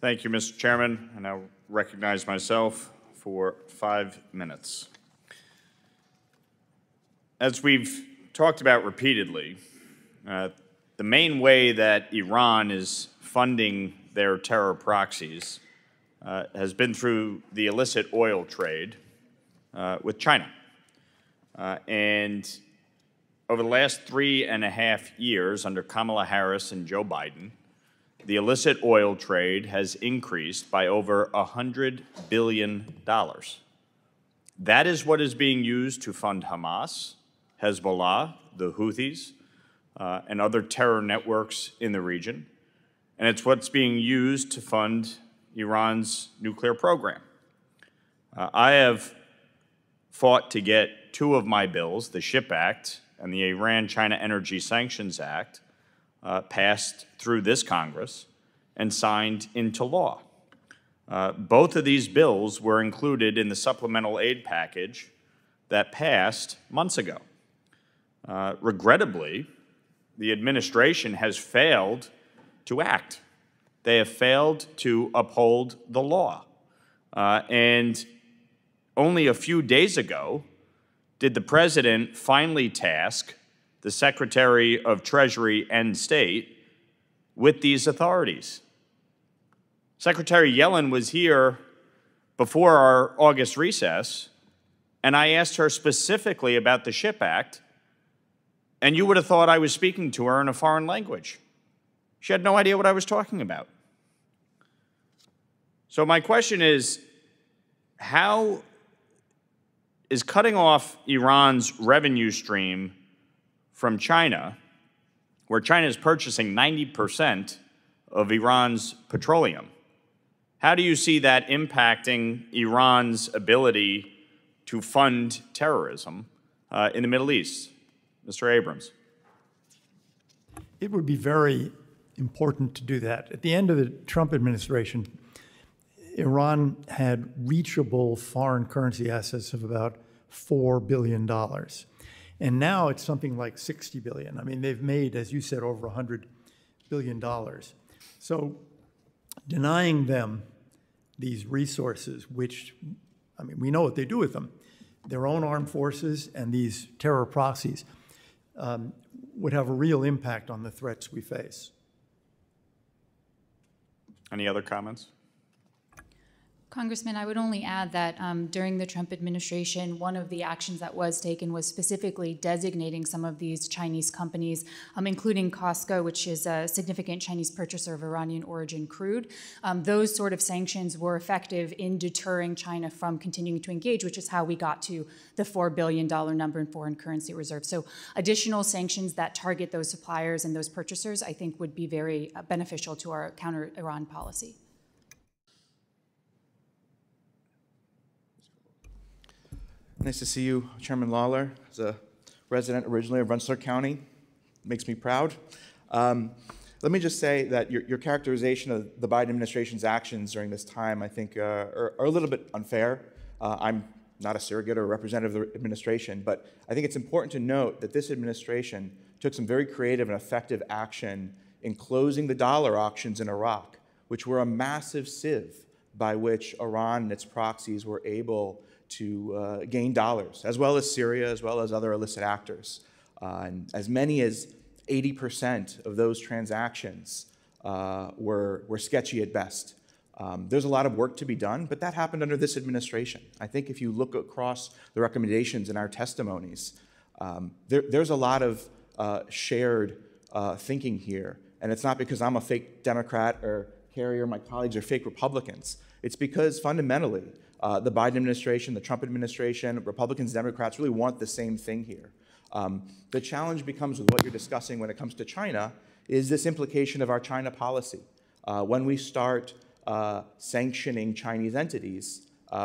Thank you, Mr. Chairman. I now recognize myself for 5 minutes. As we've talked about repeatedly, the main way that Iran is funding their terror proxies has been through the illicit oil trade with China. And over the last 3.5 years under Kamala Harris and Joe Biden, the illicit oil trade has increased by over $100 billion. That is what is being used to fund Hamas, Hezbollah, the Houthis, and other terror networks in the region. And it's what's being used to fund Iran's nuclear program. I have fought to get 2 of my bills, the SHIP Act and the Iran-China Energy Sanctions Act, passed through this Congress and signed into law. Both of these bills were included in the supplemental aid package that passed months ago. Regrettably, the administration has failed to act. They have failed to uphold the law. And only a few days ago did the President finally task the Secretary of Treasury and State with these authorities. Secretary Yellen was here before our August recess, and I asked her specifically about the SHIP Act, and you would have thought I was speaking to her in a foreign language. She had no idea what I was talking about. So my question is, how is cutting off Iran's revenue stream from China, where China is purchasing 90% of Iran's petroleum, how do you see that impacting Iran's ability to fund terrorism in the Middle East? Mr. Abrams. It would be very important to do that. At the end of the Trump administration, Iran had reachable foreign currency assets of about $4 billion. And now it's something like $60 billion. I mean, they've made, as you said, over $100 billion. So denying them these resources, which, I mean, we know what they do with them, their own armed forces and these terror proxies, would have a real impact on the threats we face. Any other comments? Congressman, I would only add that during the Trump administration, one of the actions that was taken was specifically designating some of these Chinese companies, including Costco, which is a significant Chinese purchaser of Iranian origin crude. Those sort of sanctions were effective in deterring China from continuing to engage, which is how we got to the $4 billion number in foreign currency reserves. So additional sanctions that target those suppliers and those purchasers, I think, would be very beneficial to our counter-Iran policy. Nice to see you, Chairman Lawler. As a resident originally of Rensselaer County, makes me proud. Let me just say that your characterization of the Biden administration's actions during this time, I think, are a little bit unfair. I'm not a surrogate or a representative of the administration, but I think it's important to note that this administration took some very creative and effective action in closing the dollar auctions in Iraq, which were a massive sieve by which Iran and its proxies were able to gain dollars, as well as Syria, as well as other illicit actors. And as many as 80% of those transactions were sketchy at best. There's a lot of work to be done, but that happened under this administration. I think if you look across the recommendations in our testimonies, there's a lot of shared thinking here. And it's not because I'm a fake Democrat or Kerry or my colleagues are fake Republicans. It's because fundamentally, the Biden administration, the Trump administration, Republicans, Democrats really want the same thing here. The challenge becomes with what you're discussing when it comes to China is this implication of our China policy. When we start sanctioning Chinese entities,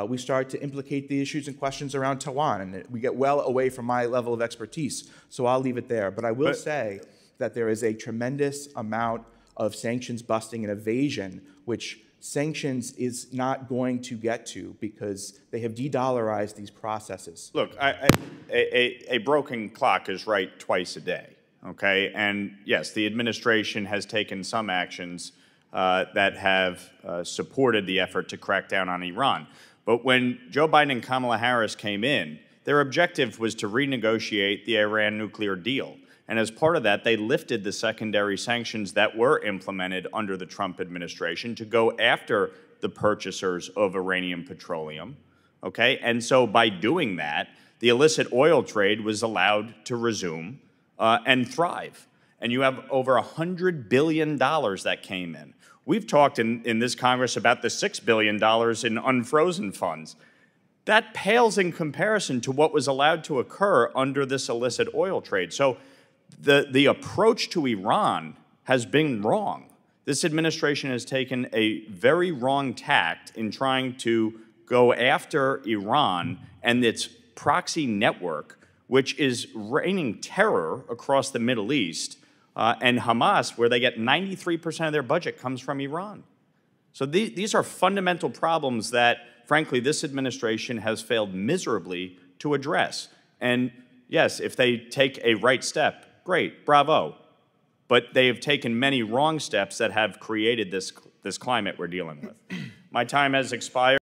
we start to implicate the issues and questions around Taiwan, and we get well away from my level of expertise, so I'll leave it there. But I will say that there is a tremendous amount of sanctions busting and evasion, which sanctions is not going to get to because they have de-dollarized these processes. Look, a broken clock is right twice a day, okay? And yes, the administration has taken some actions that have supported the effort to crack down on Iran. But when Joe Biden and Kamala Harris came in, their objective was to renegotiate the Iran nuclear deal. And as part of that, they lifted the secondary sanctions that were implemented under the Trump administration to go after the purchasers of Iranian petroleum, okay? And so by doing that, the illicit oil trade was allowed to resume and thrive. And you have over $100 billion that came in. We've talked in this Congress about the $6 billion in unfrozen funds. That pales in comparison to what was allowed to occur under this illicit oil trade. So the approach to Iran has been wrong. This administration has taken a very wrong tact in trying to go after Iran and its proxy network, which is raining terror across the Middle East, and Hamas, where they get 93% of their budget comes from Iran. So these are fundamental problems that, frankly, this administration has failed miserably to address. And yes, if they take a right step, great, bravo. But they have taken many wrong steps that have created this climate we're dealing with. My time has expired.